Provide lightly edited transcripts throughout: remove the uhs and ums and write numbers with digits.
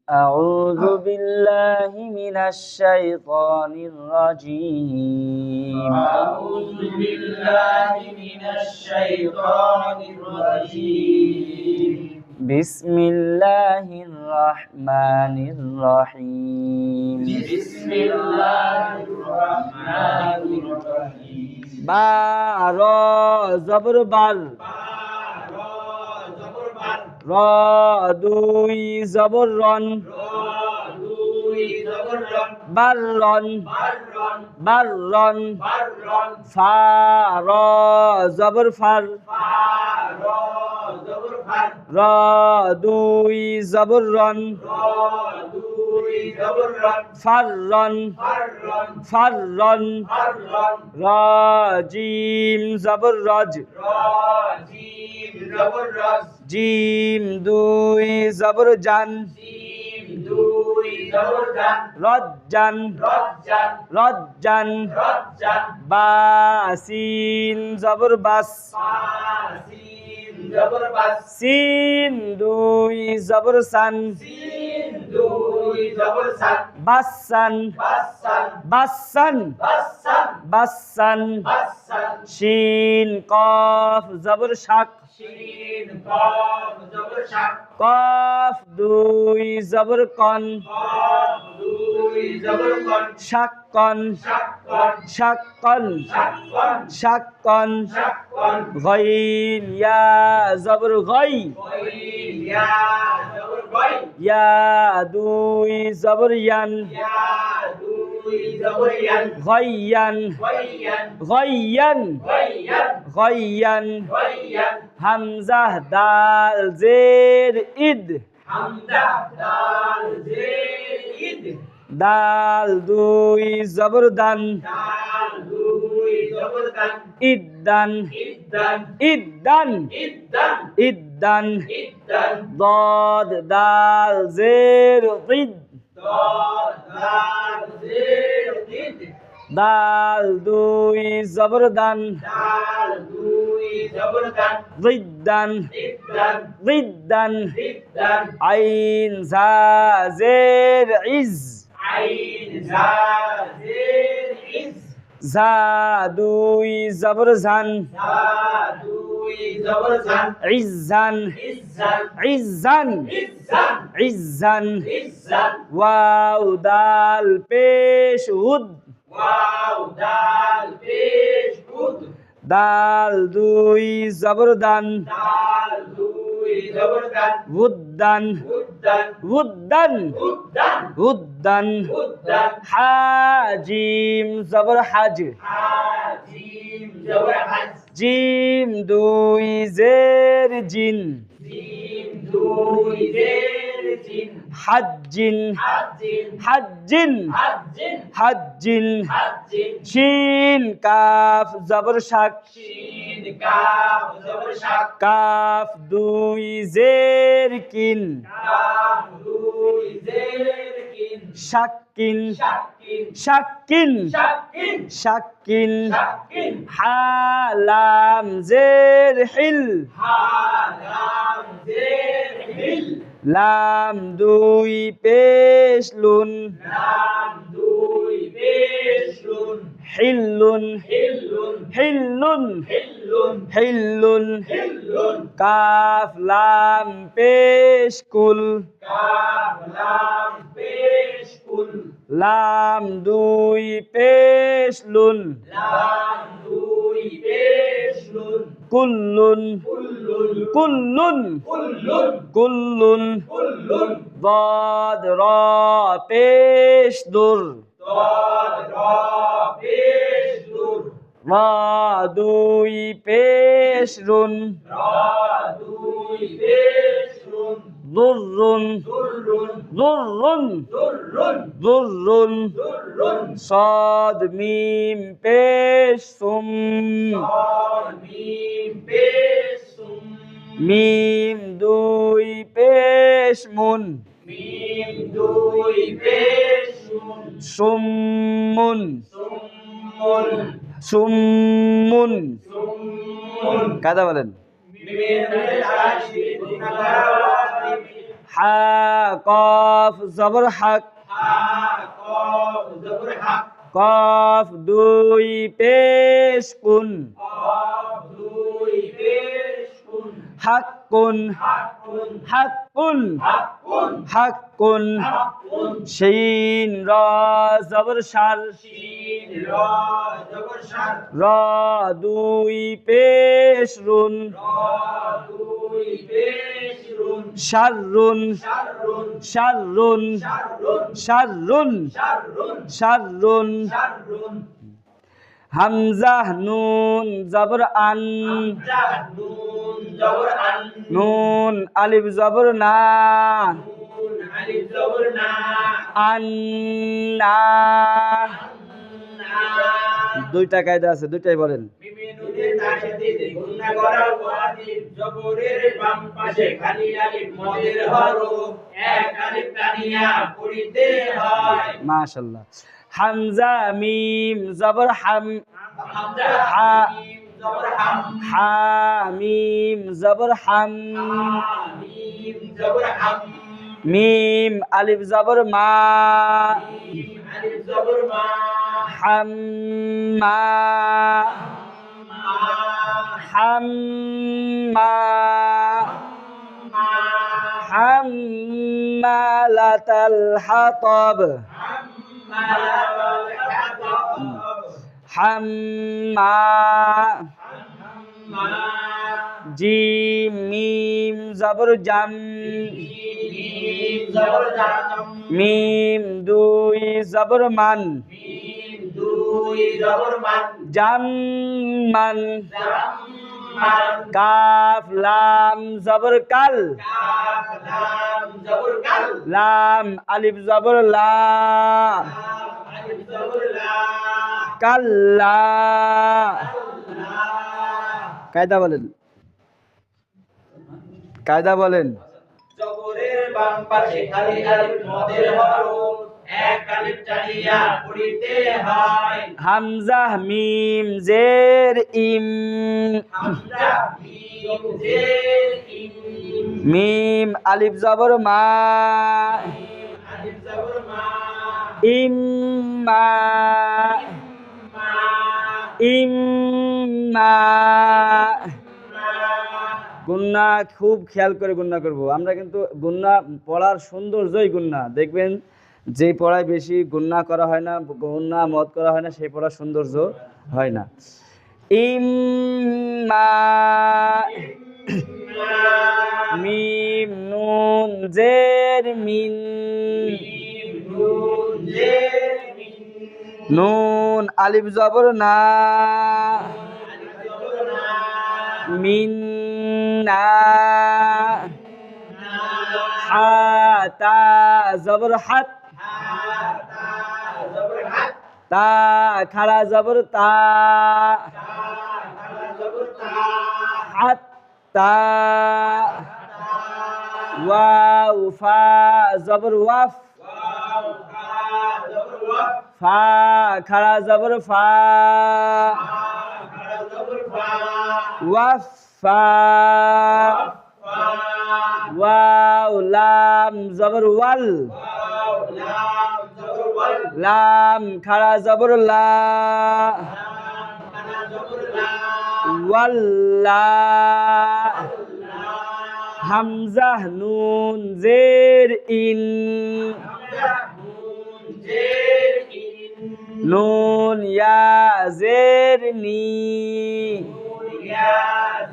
أعوذ بالله من الشيطان الرجيم. أعوذ بالله من الشيطان الرجيم. بسم الله الرحمن الرحيم. بسم الله الرحمن الرحيم. با را زبر بر را দুই জবর রন বাররন বাররন ফা রা জবর ফার রা দুই জবর রন ফাররন ফাররন রা জিম জবর রজ জিম দুই জবর জান রজ্জান রজ্জান বা সিন জবর বাস সিন দুই জবর সান বাসান বাসান বাসান শিন কফ জবর শাক কফ দুই জবর কন শাকন শাকন শাকন গইন ইয়া জবর গই ইয়া দুই জবর ইয়ান গইয়ান গইয়ান গইয়ান হামজা দাল জের ইদ দাল দুই জবর দান ইদ্দান ইদ্দান ইদ্দান ضاد দাল জের ইদ দাল দুই জবর দান ضدن ضدن عين زا زير عز زا دوي زبر زن عزن عزن عزن واو دال پیش ود দাল দুই জবর দান উদ্দান উদ্দান উদ্দান হাজিম জবর হাজ জিম দুই জের জিন হাজ্জিন হাজ্জিন হাজ্জিন শিন কাফ জবর শাক কাফ দুই জের কিন শাকিন শাকিন শাকিন হালাম জের হিল লাম দুই পেশ লুন হিল্লুন হিল্লুন হিল্লুন কাফ লাম পেশ কুল লাম দুই পেশ লুন কুল্লুন কুল্লুন কুল্লুন ضاد را পেশ দুর را দুই পেশ রুন দুররুন দুররুন দুররুন صاد মিম পেশ সুম মিম দুই পেশ মুন সুম্মুন সুম্মুন কাদা বলেন হা কফ জবর হক হা কফ জবর হক কফ দুই পেশ কুন কফ দুই পেশ কুন হাক্কুন হাকুন হাক্কুন হাকুন হাক্কুন হাকুন শিন র জবর শার শিন র জবর শার র দুই পেশ রুন র দুই পেশ রুন শাররুন শাররুন শাররুন শাররুন শাররুন শাররুন শাররুন শাররুন হামজা নুন জবর আন হামজা নুন জবর আন নুন আলিফ জবর না নুন আলিফ জবর না আন্না না দুইটা কায়দা আছে, দুইটাই বলেন। মিমে নুনের তাশদীদ গুণনা করা ওয়াজিব জবরের বাম পাশে খালি আলিফ মদের হরফ এক আলিফ টানিয়া পড়িতে হয় মাশাআল্লাহ। হামজা মিম জবর হাম হামজা হা মিম জবর হাম হা মিম জবর হাম মিম জবর হাম মিম আলিফ জবর মা মিম আলিফ জবর মা হাম্মা হাম্মা হাম্মালাতাল হাতাব হাম্মা জিম মিম জবর জাম মিম জবর জাম মিম দুই জবর মান মিম দুই জবর মান জাম মান জাম মান কাফ লাম জবর কাল কাফ লাম জবর কাল লাম আলিফ জবর লা কাফ আলিফ জবর লা কাল্লা লা কায়দা বলেন, কায়দা বলেন। জবরের বাম পাশে খালি আলিফ মদের হরফ এক আলিফ টানিয়া পড়িতে হয় হামজা মিম জের ইম হামজা মিম জের ইম মিম আলিফ জবর মা মিম আলিফ জবর মা ইম্মা মা ইম্মা গুন্না খুব খেয়াল করে গুন্না করব। আমরা কিন্তু গুন্না পড়ার সৌন্দর্যই গুন্না, দেখবেন যেই পড়ায় বেশি গুন্না করা হয় না, গুন্না মত করা হয় না, সেই পড়ার সৌন্দর্য হয় না। ইম্মা মিম নুন জের মিন মিম নুন জের মিন নুন আলিফ জবর না আলিফ জবর না মিন না না হা তা জবর হাত হা তা জবর হাত তা খাড়া জবর তা তা খাড়া জবর তা হাত তা তা ওয়াও ফা জবর ওয়াফ ওয়াও ফা জবর ওয়াফ ফা খাড়া জবর ফা ফা খাড়া জবর ফা ওয়াফ ফা ফা ওয়াও লাম জবর ওয়াল ওয়াও লাম জবর ওয়াল লাম খাড়া জবর লা লাম খাড়া জবর লা ওয়াল্লা হামজা নুন জের ইন হামজা নুন জের ইন নুন ইয়া জের নি নুন ইয়া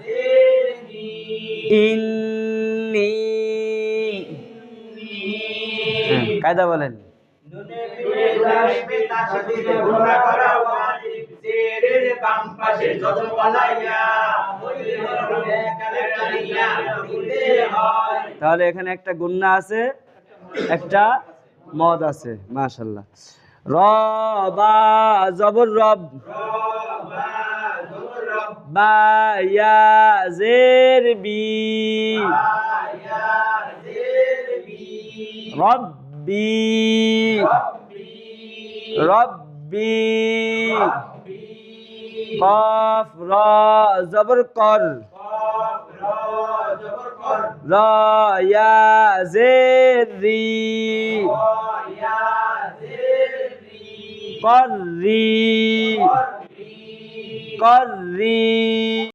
জের নি ইন্নি নি কায়দা বলেন। নুনের লাশবে তাশদীদে গুণা করা ওয়াজিব জেরের বাম পাশে যত বলাইয়া ওই হরফ এক আলিফ টানিয়া পড়িতে হয় তাহলে এখানে একটা গুন্না আছে, একটা মদ আছে। মাশাআল্লাহ। র বা জবর রব রবা জবর রব বা ইয়া জের বি আয়া জের বি রব্বি রব্বি রব্বি রব্বি কফ র জবর কর কফ র জবর ক র ইয়া জের রি কর রি কর রি